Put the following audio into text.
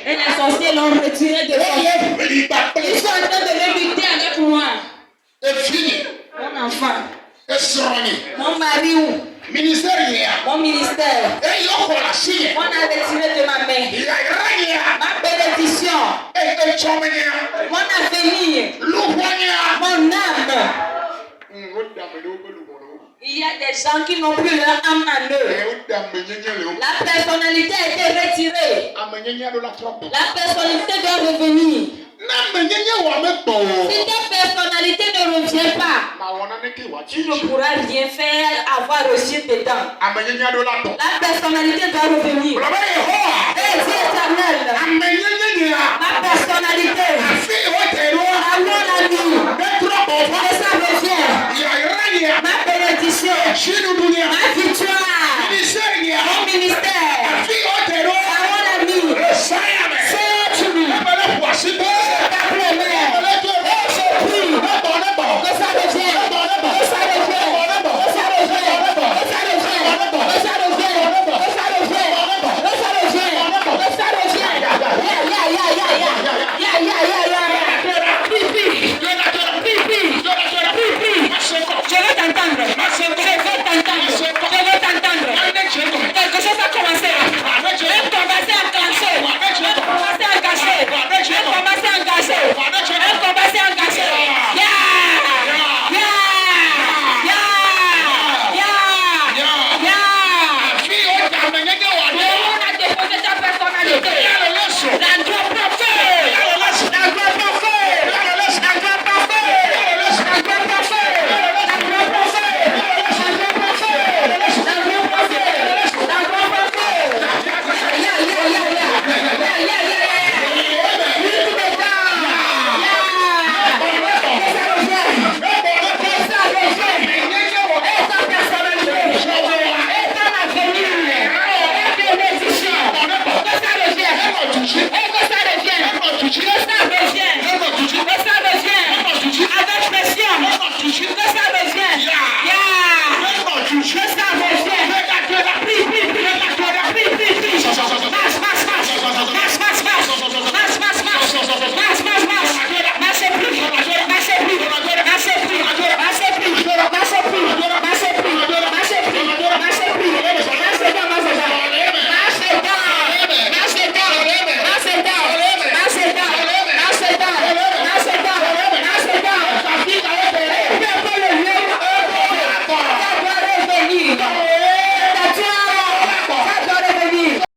Et les sorciers l'ont retiré de son. Ils sont en train de le lutter avec moi. Mon enfant. Mon mari. Mon ministère. On a retiré de ma main. Ma bénédiction. Mon avenir. Mon âme. Il y a des gens qui n'ont plus leur âme en eux. La personnalité a été retirée. La personnalité doit revenir. Si ta personnalité ne revient pas, tu ne pourras rien faire, avoir reçu dedans. La personnalité doit revenir.